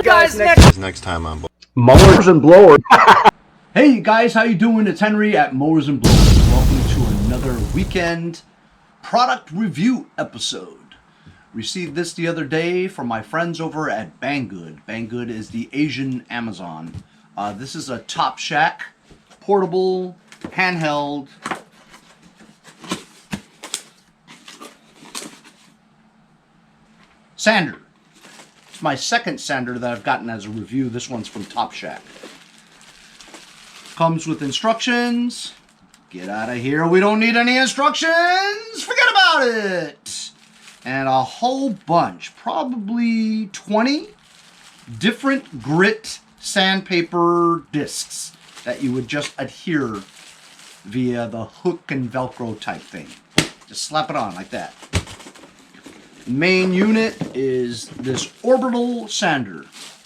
you guys next time on Mowers and Blowers. Hey guys, how you doing? It's Henry at Mowers and Blowers. Welcome to another weekend product review episode. Received this the other day from my friends over at Banggood. Banggood is the Asian Amazon. This is a TOPSHAK portable handheld sander. It's my second sander that I've gotten as a review. This one's from TOPSHAK. Comes with instructions. Get out of here. We don't need any instructions. Forget about it. And a whole bunch, probably 20 different grit sandpaper discs that you would just adhere via the hook and Velcro type thing. Just slap it on like that. Main unit is this orbital sander.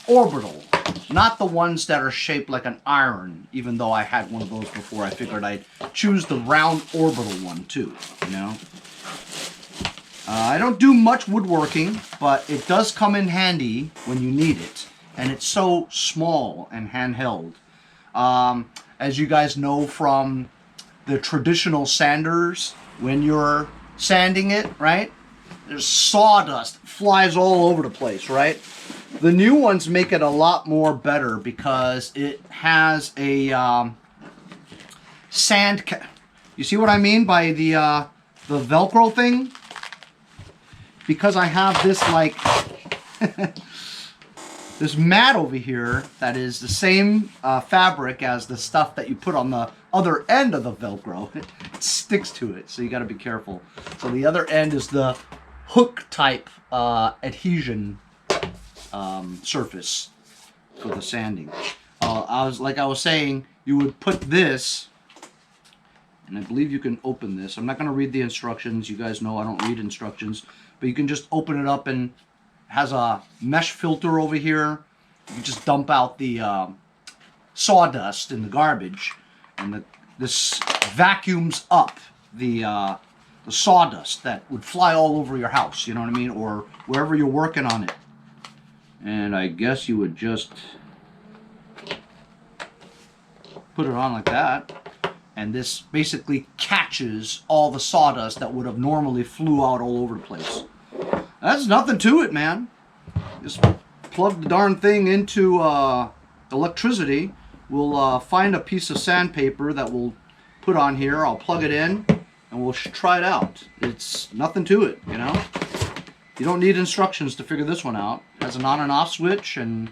Orbital. Not the ones that are shaped like an iron, even though I had one of those before. I figured I'd choose the round orbital one too, you know. I don't do much woodworking, but it does come in handy when you need it. And it's so small and handheld. As you guys know from the traditional sanders, when you're sanding it, right? There's sawdust, flies all over the place, right? The new ones make it a lot more better because it has a you see what I mean by the Velcro thing? Because I have this like this mat over here that is the same fabric as the stuff that you put on the other end of the Velcro. It sticks to it, so you got to be careful. So the other end is the hook type adhesion surface for the sanding. I was saying, you would put this, and I believe you can open this. I'm not going to read the instructions. You guys know I don't read instructions, but you can just open it up, and it has a mesh filter over here. You just dump out the sawdust in the garbage, and this vacuums up the sawdust that would fly all over your house, you know what I mean, or wherever you're working on it. And I guess you would just put it on like that, and this basically catches all the sawdust that would have normally flew out all over the place. That's nothing to it, man. Just plug the darn thing into electricity. We'll find a piece of sandpaper that we'll put on here. I'll plug it in, and we'll try it out. It's nothing to it, you know. You don't need instructions to figure this one out. It has an on and off switch, and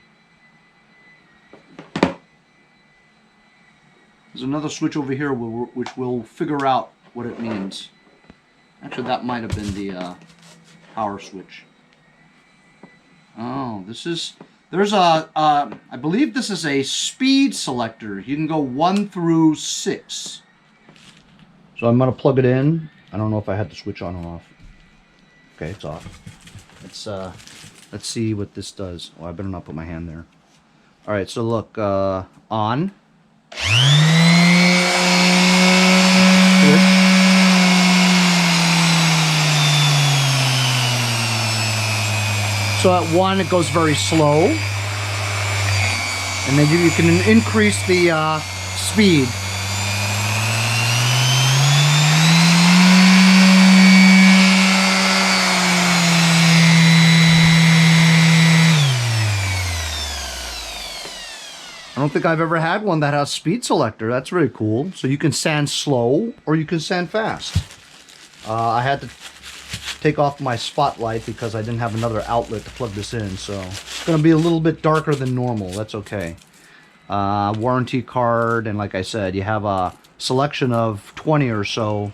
there's another switch over here which will figure out what it means. Actually, that might have been the power switch. Oh, there's a, I believe this is a speed selector. You can go 1 through 6. So I'm going to plug it in. I don't know if I had the switch on or off. Okay, it's off. Let's see what this does. Oh, I better not put my hand there. All right, so look, on. So at 1, it goes very slow, and then you can increase the speed. I don't think I've ever had one that has speed selector. That's really cool. So you can sand slow or you can sand fast. I had to take off my spotlight because I didn't have another outlet to plug this in. So it's going to be a little bit darker than normal. That's okay. Warranty card, and like I said, you have a selection of 20 or so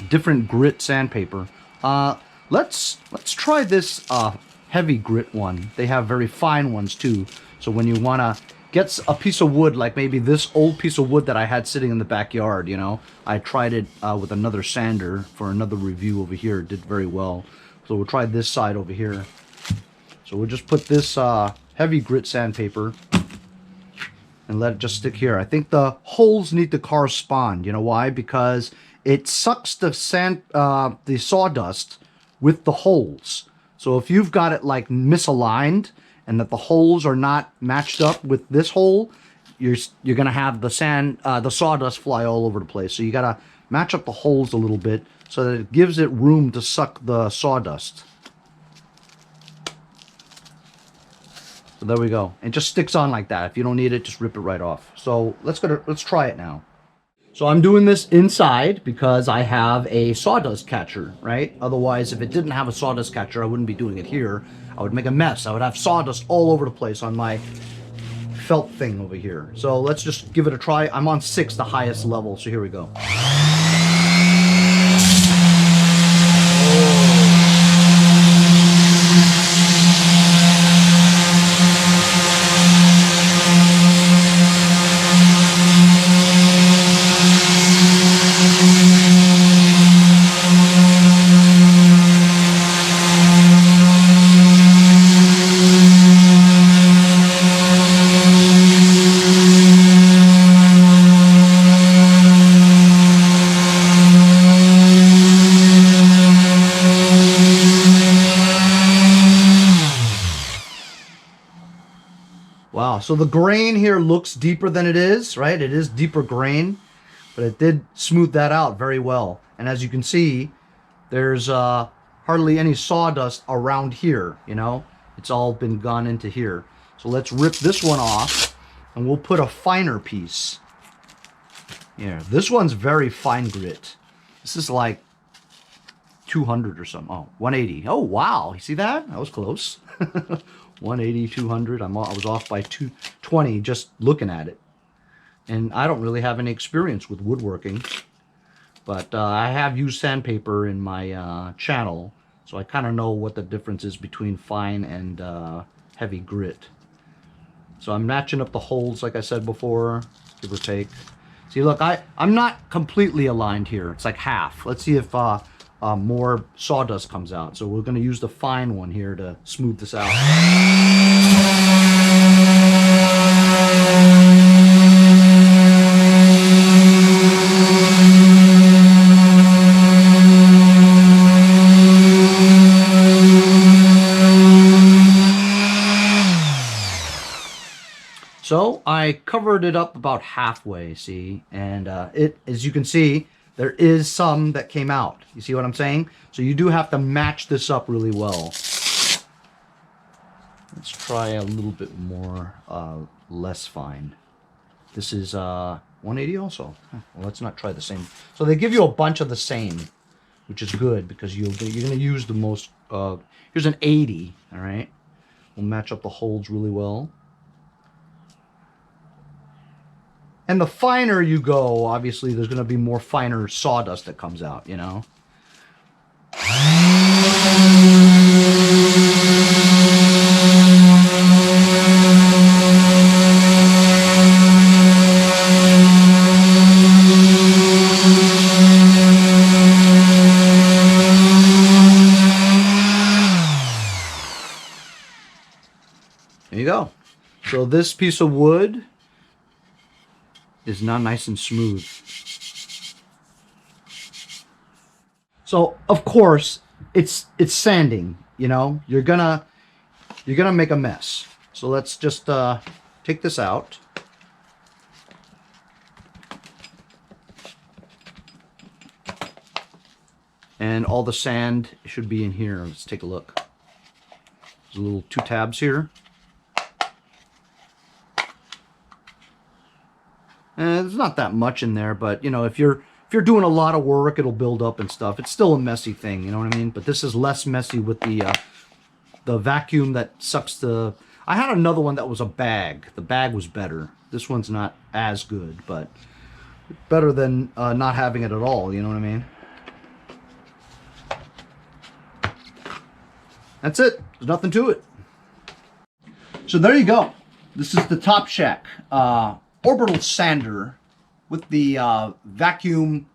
different grit sandpaper. Let's try this heavy grit one. They have very fine ones too. So when you want to get a piece of wood, like maybe this old piece of wood that I had sitting in the backyard, you know, I tried it with another sander for another review over here. It did very well. So we'll try this side over here. So we'll just put this heavy grit sandpaper and let it just stick here. I think the holes need to correspond. You know why? Because it sucks the sawdust with the holes. So if you've got it like misaligned and that the holes are not matched up with this hole, you're gonna have the sawdust fly all over the place. So you gotta match up the holes a little bit so that it gives it room to suck the sawdust. So there we go. It just sticks on like that. If you don't need it, just rip it right off. So let's try it now. So I'm doing this inside because I have a sawdust catcher, right? Otherwise, if it didn't have a sawdust catcher, I wouldn't be doing it here. I would make a mess. I would have sawdust all over the place on my felt thing over here. So let's just give it a try. I'm on 6, the highest level. So here we go. Wow, so the grain here looks deeper than it is, right? It is deeper grain, but it did smooth that out very well. And as you can see, there's hardly any sawdust around here, you know? It's all been gone into here. So let's rip this one off, and we'll put a finer piece. Yeah, this one's very fine grit. This is like 200 or something. Oh, 180. Oh, wow. You see that? That was close. 180, 200. I was off by 220 just looking at it. And I don't really have any experience with woodworking. But I have used sandpaper in my channel. So I kind of know what the difference is between fine and heavy grit. So I'm matching up the holes like I said before, give or take. See, look, I'm not completely aligned here. It's like half. Let's see if more sawdust comes out. So we're going to use the fine one here to smooth this out. So I covered it up about halfway, see, and as you can see, there is some that came out. You see what I'm saying? So you do have to match this up really well. Let's try a little bit more, less fine. This is 180 also. Well, let's not try the same. So they give you a bunch of the same, which is good because you're going to use the most. Here's an 80, all right? We'll match up the holes really well. And the finer you go, obviously, there's going to be more finer sawdust that comes out, you know? There you go. So this piece of wood is now nice and smooth. So of course it's sanding, you know, you're gonna make a mess. So let's just take this out. And all the sand should be in here. Let's take a look. There's a little 2 tabs here. There's not that much in there, but you know, if you're doing a lot of work, it'll build up and stuff. It's still a messy thing, you know what I mean? But this is less messy with the vacuum that sucks the. I had another one that was a bag. The bag was better. This one's not as good, but better than not having it at all. You know what I mean? That's it. There's nothing to it. So there you go. This is the TOPSHAK Orbital Sander with the vacuum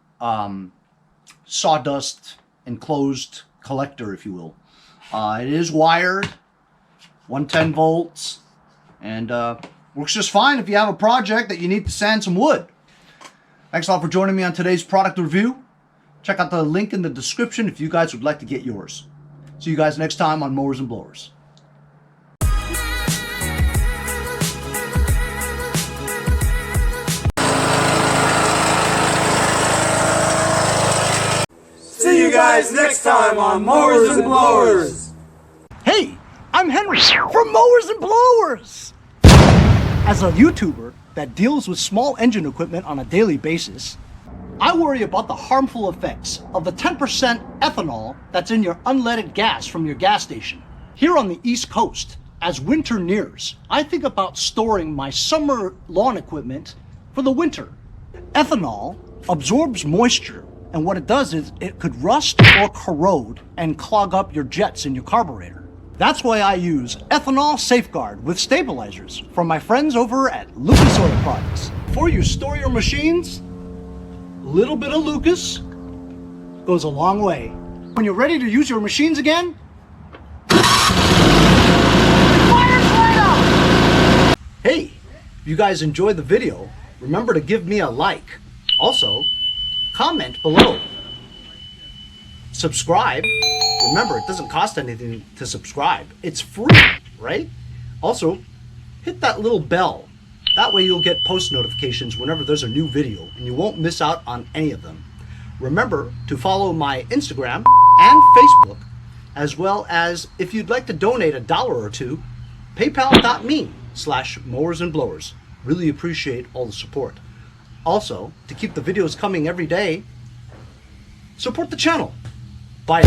sawdust enclosed collector, if you will. It is wired, 110 volts, and works just fine if you have a project that you need to sand some wood. Thanks a lot for joining me on today's product review. Check out the link in the description if you guys would like to get yours. See you guys next time on Mowers and Blowers. guys next time on Mowers and Blowers. Hey, I'm Henry from Mowers and Blowers. As a YouTuber that deals with small engine equipment on a daily basis, I worry about the harmful effects of the 10% ethanol that's in your unleaded gas from your gas station. Here on the East Coast, as winter nears, I think about storing my summer lawn equipment for the winter. Ethanol absorbs moisture, and what it does is it could rust or corrode and clog up your jets in your carburetor. That's why I use Ethanol Safeguard with stabilizers from my friends over at Lucas Oil Products. Before you store your machines, a little bit of Lucas goes a long way. When you're ready to use your machines again, hey, if you guys enjoyed the video, remember to give me a like. Also, comment below. Subscribe. Remember, it doesn't cost anything to subscribe. It's free, right? Also, hit that little bell. That way you'll get post notifications whenever there's a new video and you won't miss out on any of them. Remember to follow my Instagram and Facebook, as well as if you'd like to donate $1 or $2, paypal.me/mowersandblowers. Really appreciate all the support. Also, to keep the videos coming every day, support the channel. Bye.